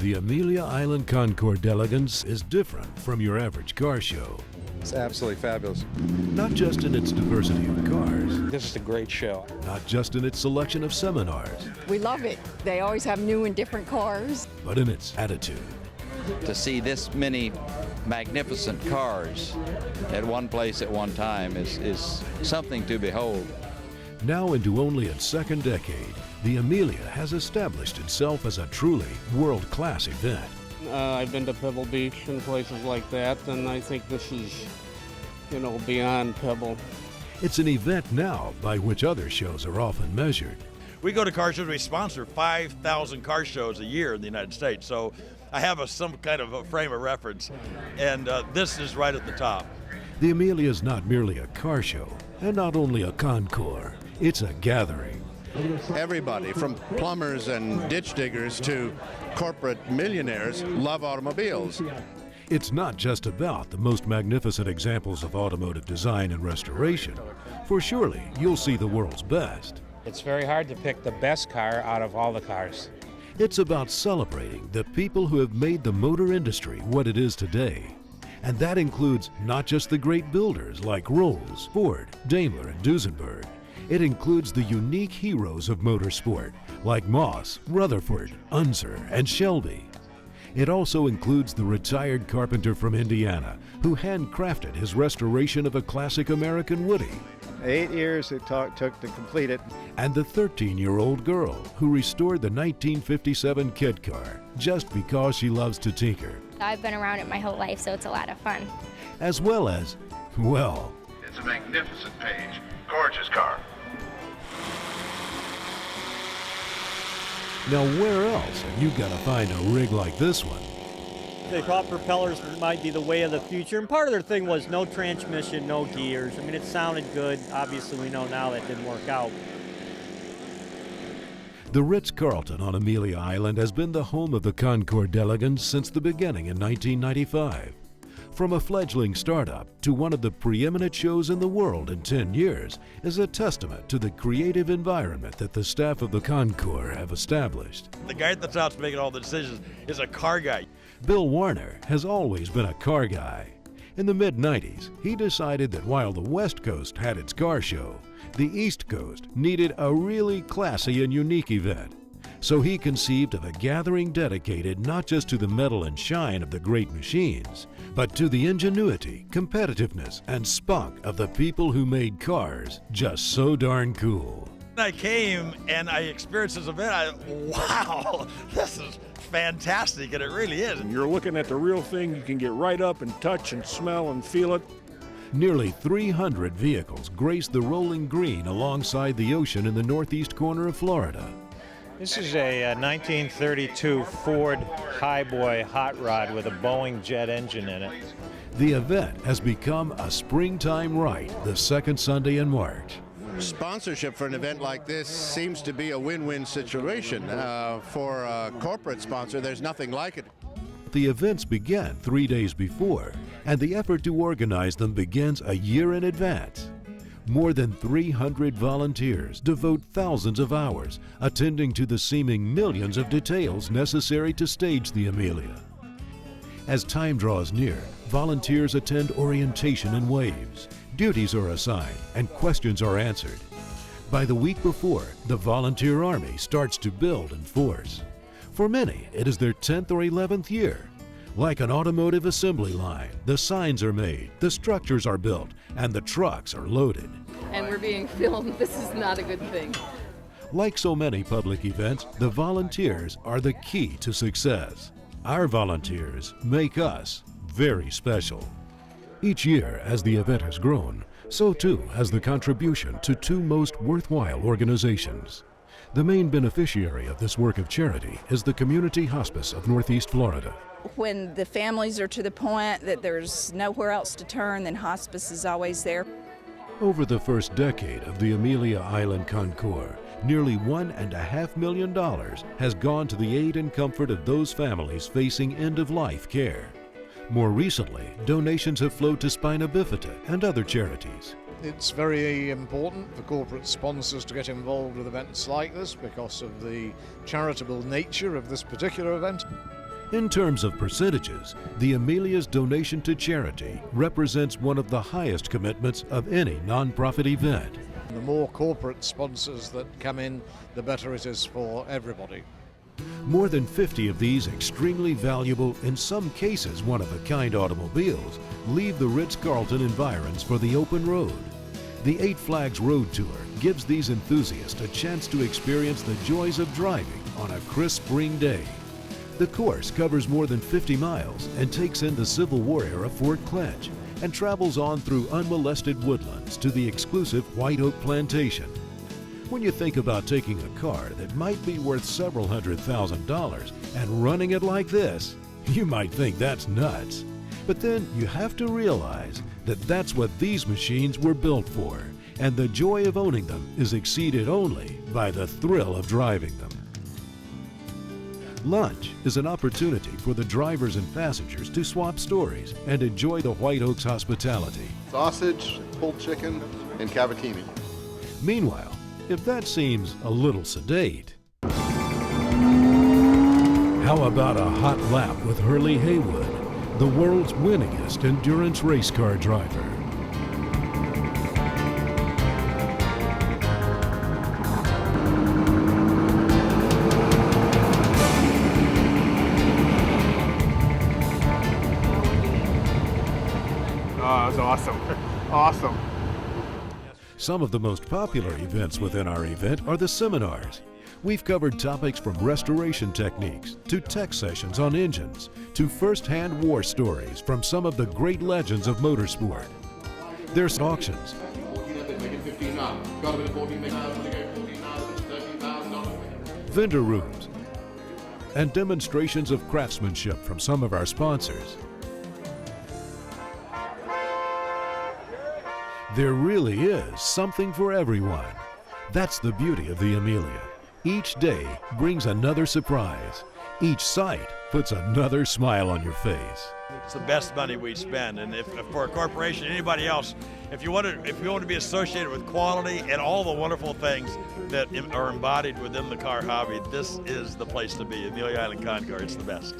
The Amelia Island Concours d'Elegance is different from your average car show. It's absolutely fabulous. Not just in its diversity of cars, This is a great show. not just in its selection of seminars, We love it. They always have new and different cars. but in its attitude. To see this many magnificent cars at one place at one time is something to behold. Now into only its second decade, the Amelia has established itself as a truly world-class event. I've been to Pebble Beach and places like that, and I think this is, beyond Pebble. It's an event now by which other shows are often measured. We go to car shows, we sponsor 5,000 car shows a year in the United States, so I have some kind of a frame of reference, and this is right at the top. The Amelia is not merely a car show, and not only a concours, it's a gathering. Everybody, from plumbers and ditch diggers to corporate millionaires, love automobiles. It's not just about the most magnificent examples of automotive design and restoration, for surely you'll see the world's best. It's very hard to pick the best car out of all the cars. It's about celebrating the people who have made the motor industry what it is today. And that includes not just the great builders like Rolls, Ford, Daimler, and Duesenberg. It includes the unique heroes of motorsport like Moss, Rutherford, Unser, and Shelby. It also includes the retired carpenter from Indiana who handcrafted his restoration of a classic American Woody. 8 years it took to complete it. And the 13-year-old girl who restored the 1957 kit car just because she loves to tinker. I've been around it my whole life, so it's a lot of fun. As well as, well, it's a magnificent page. Gorgeous car. now where else have you got to find a rig like this one? They thought propellers might be the way of the future, and part of their thing was no transmission, no gears. I mean, it sounded good. Obviously, we know now that didn't work out. The Ritz-Carlton on Amelia Island has been the home of the Concours d'Elegance since the beginning in 1995. From a fledgling startup to one of the preeminent shows in the world in 10 years is a testament to the creative environment that the staff of the Concours have established. The guy at the top's making all the decisions is a car guy. Bill Warner has always been a car guy. In the mid-90s, he decided that while the West Coast had its car show, the East Coast needed a really classy and unique event. So he conceived of a gathering dedicated not just to the metal and shine of the great machines, but to the ingenuity, competitiveness, and spunk of the people who made cars just so darn cool. I came and I experienced this event. Wow, this is fantastic, and it really is. And you're looking at the real thing. You can get right up and touch and smell and feel it. Nearly 300 vehicles grace the rolling green alongside the ocean in the northeast corner of Florida. This is a 1932 Ford Highboy hot rod with a Boeing jet engine in it. The event has become a springtime rite the second Sunday in March. Sponsorship for an event like this seems to be a win-win situation. For a corporate sponsor, there's nothing like it. The events begin 3 days before, and the effort to organize them begins a year in advance. More than 300 volunteers devote thousands of hours attending to the seeming millions of details necessary to stage the Amelia. As time draws near, volunteers attend orientation in waves. Duties are assigned and questions are answered. By the week before, the volunteer army starts to build in force. For many, it is their 10th or 11th year. Like an automotive assembly line, the signs are made, the structures are built, and the trucks are loaded. And we're being filmed. This is not a good thing. Like so many public events, the volunteers are the key to success. Our volunteers make us very special. Each year, as the event has grown, so too has the contribution to two most worthwhile organizations. The main beneficiary of this work of charity is the Community Hospice of Northeast Florida. When the families are to the point that there's nowhere else to turn, then hospice is always there. Over the first decade of the Amelia Island Concours, nearly $1.5 million has gone to the aid and comfort of those families facing end-of-life care. More recently, donations have flowed to Spina Bifida and other charities. It's very important for corporate sponsors to get involved with events like this because of the charitable nature of this particular event. In terms of percentages, the Amelia's donation to charity represents one of the highest commitments of any nonprofit event. The more corporate sponsors that come in, the better it is for everybody. More than 50 of these extremely valuable, in some cases one-of-a-kind automobiles, leave the Ritz-Carlton environs for the open road. The 8 Flags Road Tour gives these enthusiasts a chance to experience the joys of driving on a crisp spring day. The course covers more than 50 miles and takes in the Civil War era Fort Clench and travels on through unmolested woodlands to the exclusive White Oak Plantation. When you think about taking a car that might be worth several $100,000 and running it like this, you might think that's nuts. But then you have to realize that that's what these machines were built for, and the joy of owning them is exceeded only by the thrill of driving them. Lunch is an opportunity for the drivers and passengers to swap stories and enjoy the White Oak's hospitality. Sausage, pulled chicken, and cavatini. Meanwhile, if that seems a little sedate, how about a hot lap with Hurley Haywood, the world's winningest endurance race car driver? Oh, that was awesome. Awesome. Some of the most popular events within our event are the seminars. We've covered topics from restoration techniques, to tech sessions on engines, to first-hand war stories from some of the great legends of motorsport. There's auctions, vendor rooms, and demonstrations of craftsmanship from some of our sponsors. There really is something for everyone. That's the beauty of the Amelia. Each day brings another surprise. Each sight puts another smile on your face. It's the best money we spend, and if for a corporation, anybody else, if you want to be associated with quality and all the wonderful things that are embodied within the car hobby, this is the place to be. Amelia Island Concours, it's the best.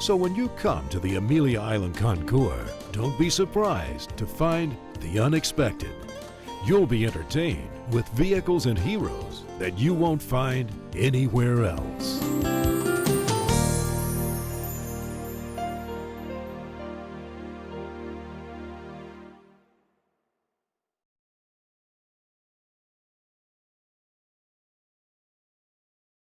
So when you come to the Amelia Island Concours, don't be surprised to find the unexpected. You'll be entertained with vehicles and heroes that you won't find anywhere else.